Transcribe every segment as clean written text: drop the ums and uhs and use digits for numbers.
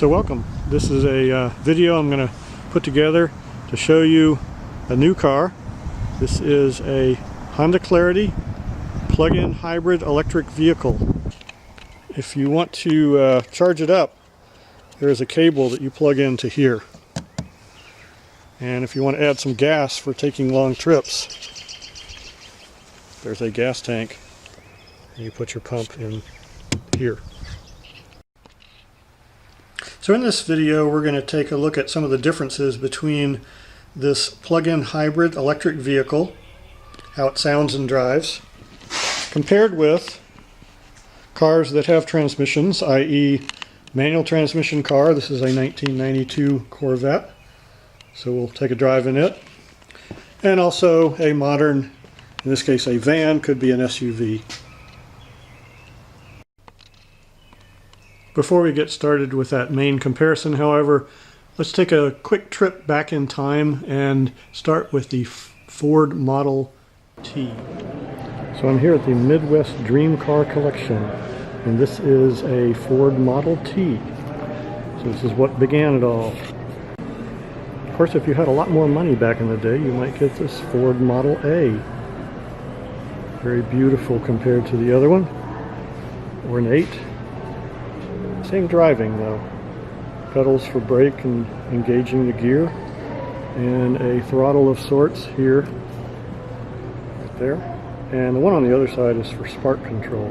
So welcome. This is a video I'm going to put together to show you a new car. This is a Honda Clarity plug-in hybrid electric vehicle. If you want to charge it up, there is a cable that you plug into here. And if you want to add some gas for taking long trips, there's a gas tank. And you put your pump in here. So in this video we're going to take a look at some of the differences between this plug-in hybrid electric vehicle, how it sounds and drives, compared with cars that have transmissions, i.e. manual transmission car. This is a 1992 Corvette, so we'll take a drive in it. And also a modern, in this case a van, could be an SUV. Before we get started with that main comparison, however, let's take a quick trip back in time and start with the Ford Model T. So I'm here at the Midwest Dream Car Collection, and this is a Ford Model T. So this is what began it all. Of course, if you had a lot more money back in the day, you might get this Ford Model A. Very beautiful compared to the other one. Ornate. Same driving though. Pedals for brake and engaging the gear, and a throttle of sorts here, right there, and the one on the other side is for spark control.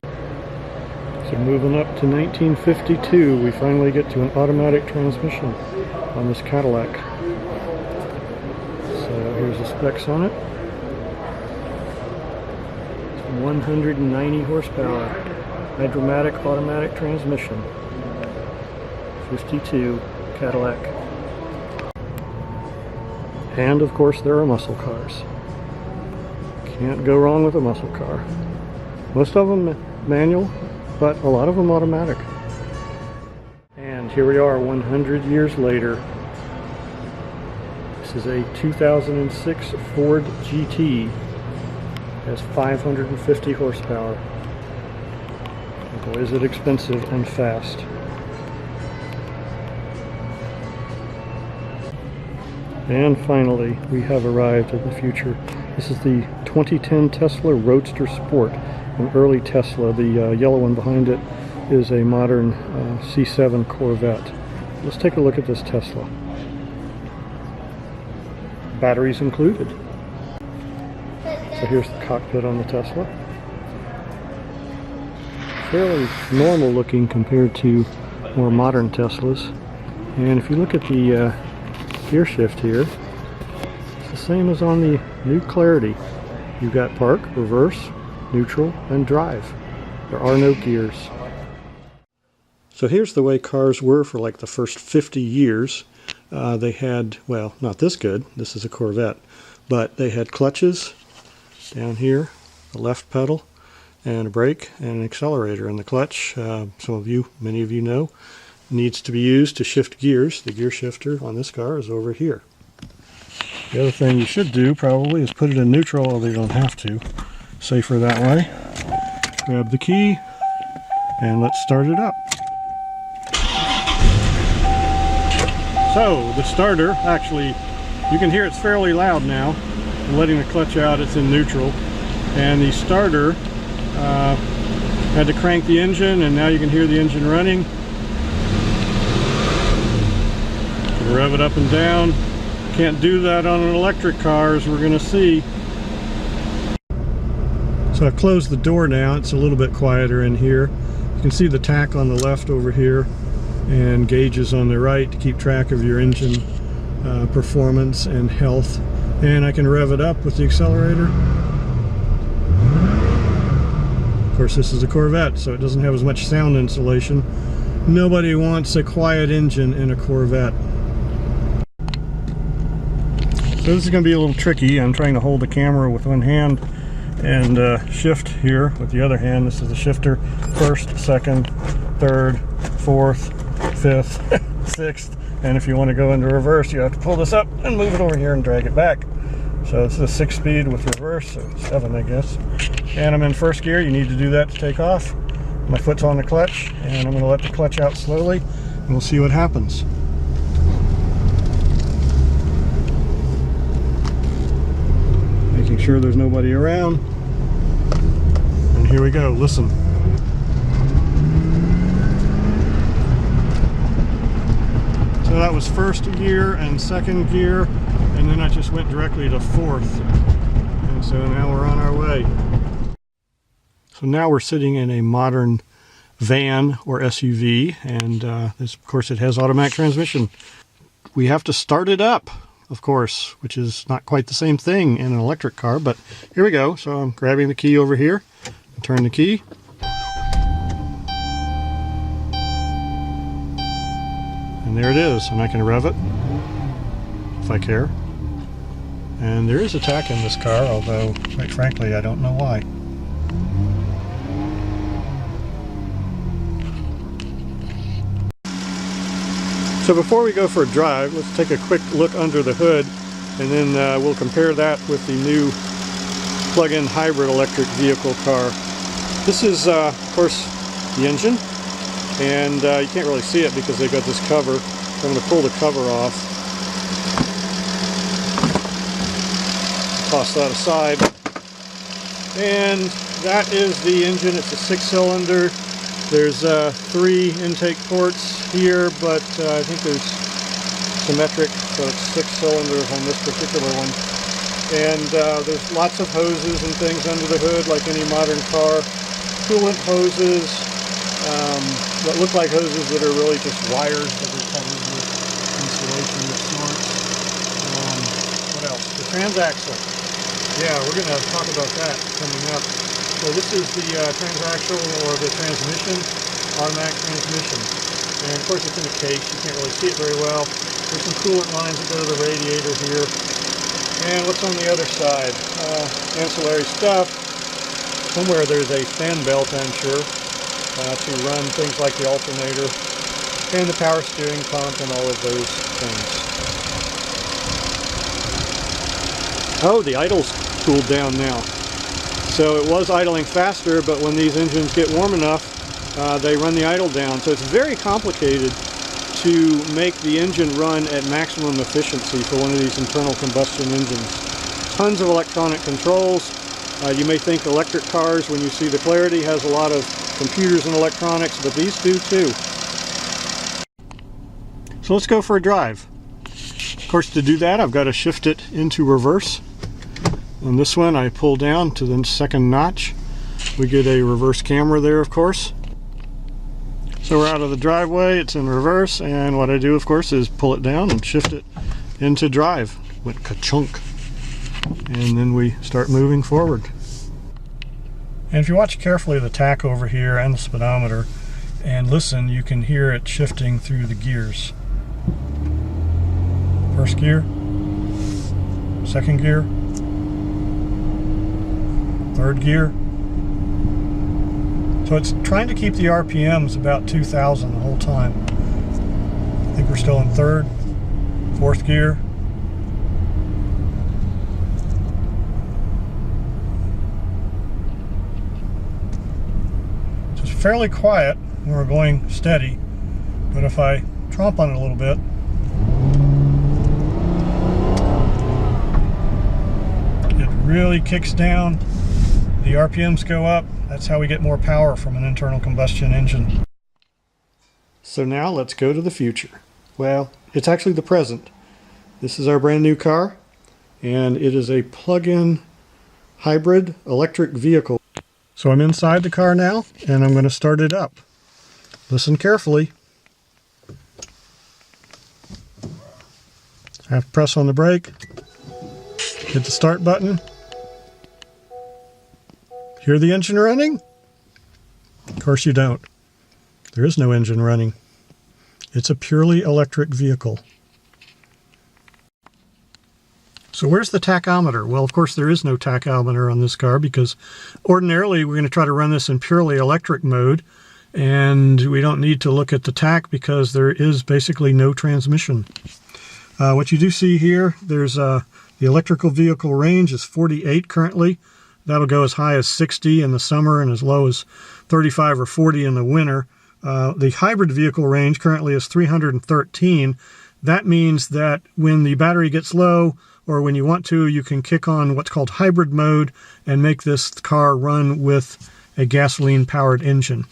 So moving up to 1952, we finally get to an automatic transmission on this Cadillac. So here's the specs on it. It's 190 horsepower. Hydromatic automatic transmission, 52 Cadillac. And of course there are muscle cars. Can't go wrong with a muscle car. Most of them manual, but a lot of them automatic. And here we are 100 years later. This is a 2006 Ford GT. It has 550 horsepower. Boy, is it expensive and fast. And finally, we have arrived at the future. This is the 2010 Tesla Roadster Sport, an early Tesla. The yellow one behind it is a modern C7 Corvette. Let's take a look at this Tesla. Batteries included. So here's the cockpit on the Tesla. Fairly normal looking compared to more modern Teslas. And if you look at the gear shift here, it's the same as on the new Clarity. You've got park, reverse, neutral, and drive. There are no gears. So here's the way cars were for like the first 50 years. They had, well, not this good, this is a Corvette, but they had clutches down here, the left pedal, and a brake and an accelerator. And the clutch, many of you know, needs to be used to shift gears. The gear shifter on this car is over here. The other thing you should do probably is put it in neutral, although you don't have to. Safer that way. Grab the key and let's start it up. So the starter, actually, you can hear it's fairly loud now. I'm letting the clutch out, it's in neutral. And the starter had to crank the engine, and now you can hear the engine running. You can rev it up and down. Can't do that on an electric car, as we're going to see. So I've closed the door now. It's a little bit quieter in here. You can see the tach on the left over here and gauges on the right to keep track of your engine performance and health. And I can rev it up with the accelerator. Of course, this is a Corvette, so it doesn't have as much sound insulation. Nobody wants a quiet engine in a Corvette. So this is going to be a little tricky. I'm trying to hold the camera with one hand and shift here with the other hand. This is the shifter. First, second, third, fourth, fifth, sixth. And if you want to go into reverse, you have to pull this up and move it over here and drag it back. So this is a 6-speed with reverse, so 7 I guess. And I'm in first gear. You need to do that to take off. My foot's on the clutch, and I'm going to let the clutch out slowly. We'll see what happens. Making sure there's nobody around. And here we go, listen. So that was first gear and second gear, and then I just went directly to fourth. And so now we're on our way. So now we're sitting in a modern van or SUV, and this, of course, it has automatic transmission. We have to start it up, of course, which is not quite the same thing in an electric car, but here we go. So I'm grabbing the key over here, turn the key. And there it is, and I can rev it if I care. And there is a tach in this car, although, quite frankly, I don't know why. So before we go for a drive, let's take a quick look under the hood, and then we'll compare that with the new plug-in hybrid electric vehicle car. This is, of course, the engine. And you can't really see it because they've got this cover. So I'm going to pull the cover off. Toss that aside. And that is the engine. It's a 6-cylinder. There's 3 intake ports here, but I think there's symmetric, so it's 6 cylinders on this particular one. And there's lots of hoses and things under the hood, like any modern car. Coolant hoses. What look like hoses that are really just wires that are covered with insulation of sorts. What else? The transaxle. Yeah, we're going to talk about that coming up. So this is the transaxle, or the transmission, automatic transmission. And of course it's in a case, you can't really see it very well. There's some coolant lines that go to the radiator here. And what's on the other side? Ancillary stuff. Somewhere there's a fan belt, I'm sure. To run things like the alternator and the power steering pump and all of those things. Oh, the idle's cooled down now. So it was idling faster, but when these engines get warm enough, they run the idle down. So it's very complicated to make the engine run at maximum efficiency for one of these internal combustion engines. Tons of electronic controls. You may think electric cars, when you see the Clarity, has a lot of computers and electronics, but these do too. So let's go for a drive. Of course, to do that, I've got to shift it into reverse. On this one, I pull down to the second notch. We get a reverse camera there, of course. So we're out of the driveway, it's in reverse, and what I do, of course, is pull it down and shift it into drive. Went ka-chunk. And then we start moving forward. And if you watch carefully the tach over here and the speedometer and listen, you can hear it shifting through the gears. First gear, second gear, third gear. So it's trying to keep the RPMs about 2,000 the whole time. I think we're still in third, fourth gear. Fairly quiet when we're going steady, but if I tromp on it a little bit, it really kicks down. The RPMs go up. That's how we get more power from an internal combustion engine. So now let's go to the future. Well, it's actually the present. This is our brand new car, and it is a plug-in hybrid electric vehicle. So I'm inside the car now, and I'm going to start it up. Listen carefully. I have to press on the brake, hit the start button. Hear the engine running? Of course you don't. There is no engine running. It's a purely electric vehicle. So where's the tachometer? Well, of course, there is no tachometer on this car because ordinarily we're going to try to run this in purely electric mode, and we don't need to look at the tach because there is basically no transmission. What you do see here, there's the electrical vehicle range is 48 currently. That'll go as high as 60 in the summer and as low as 35 or 40 in the winter. The hybrid vehicle range currently is 313. That means that when the battery gets low, or when you want to, you can kick on what's called hybrid mode and make this car run with a gasoline-powered engine.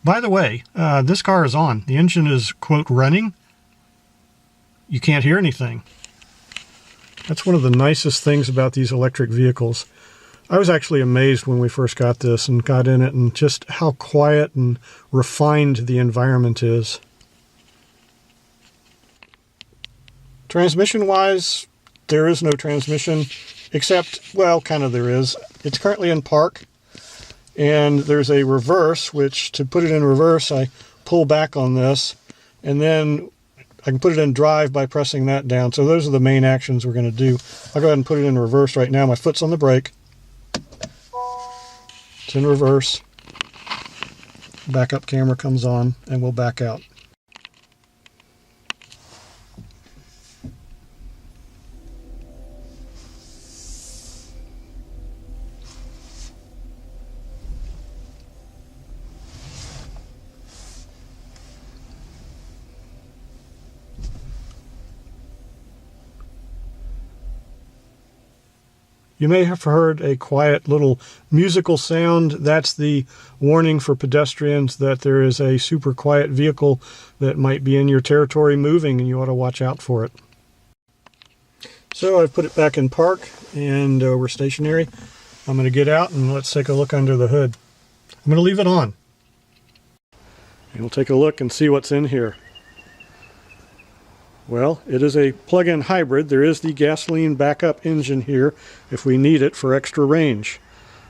By the way, this car is on. The engine is, quote, running. You can't hear anything. That's one of the nicest things about these electric vehicles. I was actually amazed when we first got this and got in it, and just how quiet and refined the environment is. Transmission-wise, there is no transmission, except, well, kind of there is. It's currently in park, and there's a reverse, which to put it in reverse, I pull back on this, and then I can put it in drive by pressing that down. So those are the main actions we're going to do. I'll go ahead and put it in reverse right now. My foot's on the brake. It's in reverse. Backup camera comes on, and we'll back out. You may have heard a quiet little musical sound. That's the warning for pedestrians that there is a super quiet vehicle that might be in your territory moving, and you ought to watch out for it. So I've put it back in park, and we're stationary. I'm going to get out and let's take a look under the hood. I'm going to leave it on. And we'll take a look and see what's in here. Well, it is a plug-in hybrid. There is the gasoline backup engine here if we need it for extra range,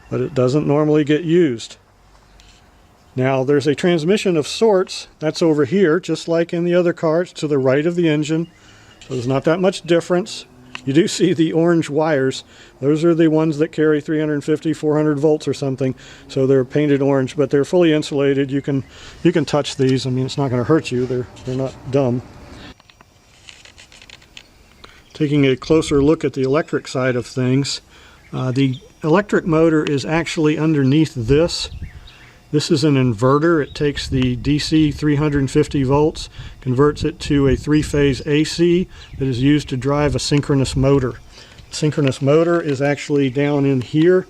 but it doesn't normally get used. Now, there's a transmission of sorts that's over here, just like in the other cars, to the right of the engine. So there's not that much difference. You do see the orange wires. Those are the ones that carry 350, 400 volts or something. So they're painted orange, but they're fully insulated. You can touch these. I mean, it's not going to hurt you. They're not dumb. Taking a closer look at the electric side of things, the electric motor is actually underneath this. This is an inverter. It takes the DC 350 volts, converts it to a three-phase AC that is used to drive a synchronous motor. The synchronous motor is actually down in here,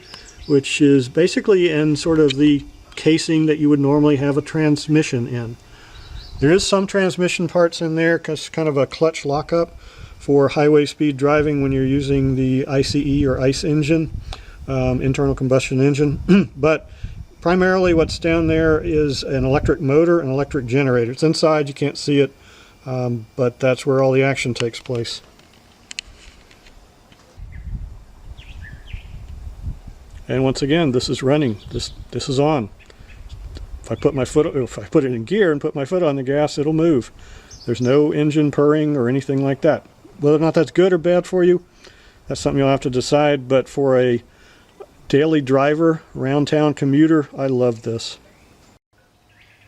which is basically in sort of the casing that you would normally have a transmission in. There is some transmission parts in there, because kind of a clutch lockup for highway speed driving when you're using the ICE or ICE engine, internal combustion engine. But primarily what's down there is an electric motor and electric generator. It's inside, you can't see it, but that's where all the action takes place. And once again, this is running. This is on. If I put it in gear and put my foot on the gas, it'll move. There's no engine purring or anything like that. Whether or not that's good or bad for you, that's something you'll have to decide. But for a daily driver, around town commuter, I love this.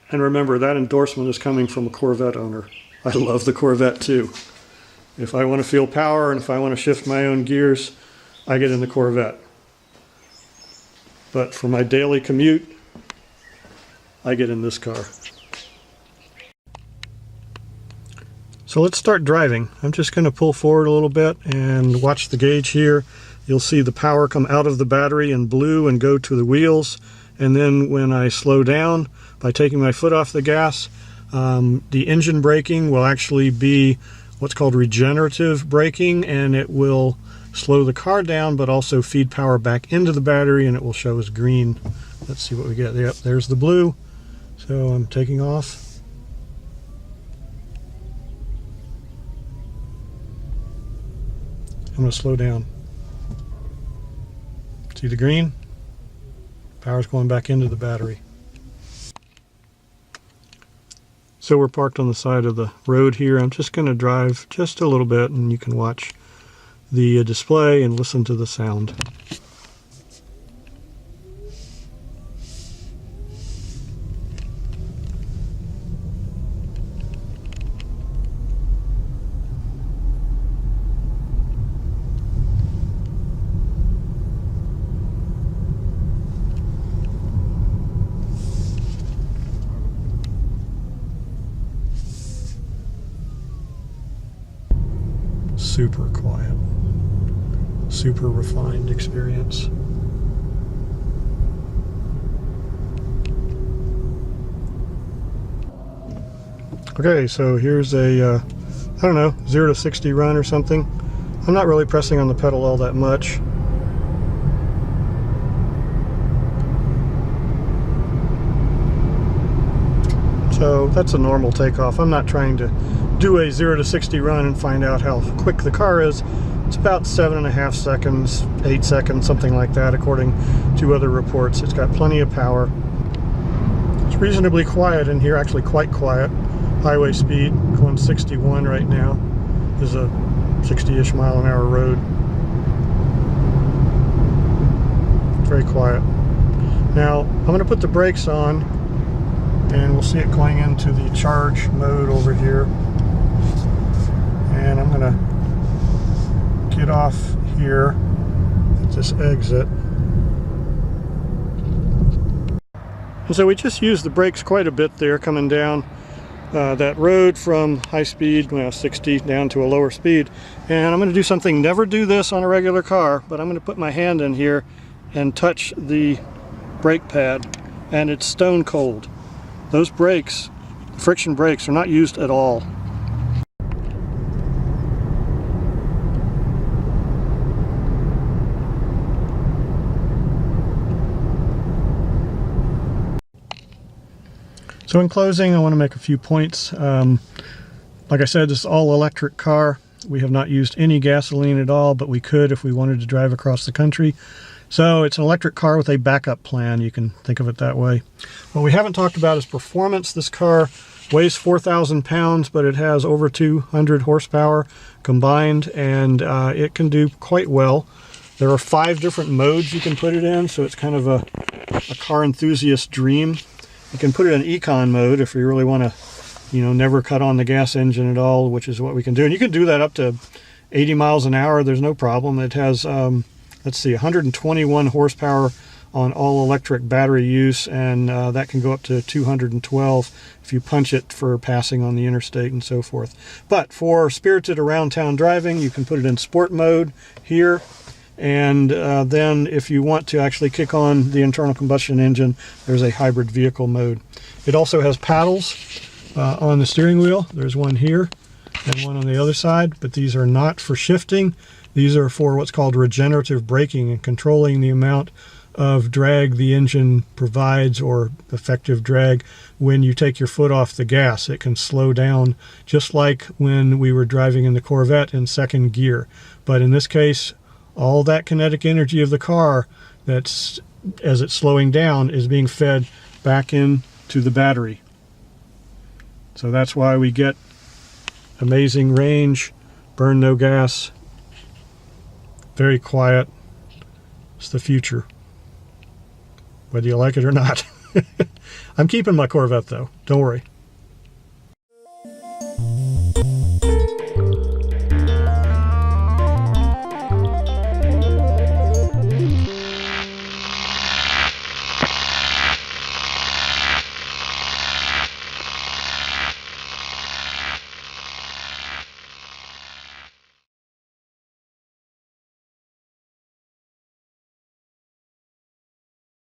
And remember, that endorsement is coming from a Corvette owner. I love the Corvette too. If I want to feel power and if I want to shift my own gears, I get in the Corvette. But for my daily commute, I get in this car. So let's start driving. I'm just going to pull forward a little bit and watch the gauge here. You'll see the power come out of the battery in blue and go to the wheels. And then when I slow down by taking my foot off the gas, the engine braking will actually be what's called regenerative braking, and it will slow the car down but also feed power back into the battery, and it will show as green. Let's see what we get. Yep, there's the blue. So I'm taking off. I'm going to slow down. See the green? Power's going back into the battery. So we're parked on the side of the road here. I'm just going to drive just a little bit, and you can watch the display and listen to the sound. super quiet, super refined experience. Okay, so here's a, I don't know, 0 to 60 run or something. I'm not really pressing on the pedal all that much. So that's a normal takeoff. I'm not trying to do a 0 to 60 run and find out how quick the car is. It's about 7.5 seconds, 8 seconds, something like that, according to other reports. It's got plenty of power. It's reasonably quiet in here, actually quite quiet. Highway speed, going 61 right now. This is a 60-ish mile-an-hour road. Very quiet. Now, I'm going to put the brakes on, and we'll see it going into the charge mode over here. And I'm going to get off here at this exit. And so we just used the brakes quite a bit there coming down that road from high speed, well, 60 down to a lower speed. And I'm going to do something, never do this on a regular car, but I'm going to put my hand in here and touch the brake pad, and it's stone cold. Those brakes, friction brakes, are not used at all. So in closing, I want to make a few points. Like I said, this is all electric car. We have not used any gasoline at all, but we could if we wanted to drive across the country. So it's an electric car with a backup plan. You can think of it that way. What we haven't talked about is performance. This car weighs 4,000 pounds, but it has over 200 horsepower combined, and it can do quite well. There are 5 different modes you can put it in, so it's kind of a car enthusiast dream. You can put it in econ mode if you really want to, you know, never cut on the gas engine at all, which is what we can do. And you can do that up to 80 miles an hour. There's no problem. It has, let's see, 121 horsepower on all electric battery use, and that can go up to 212 if you punch it for passing on the interstate and so forth. But for spirited around town driving, you can put it in sport mode here. And then if you want to actually kick on the internal combustion engine, there's a hybrid vehicle mode. It also has paddles on the steering wheel. There's one here and one on the other side, but these are not for shifting. These are for what's called regenerative braking and controlling the amount of drag the engine provides, or effective drag, when you take your foot off the gas. It can slow down, just like when we were driving in the Corvette in second gear. But in this case, all that kinetic energy of the car, that's as it's slowing down, is being fed back into the battery. So that's why we get amazing range, burn no gas, very quiet. It's the future, whether you like it or not. I'm keeping my Corvette though, don't worry.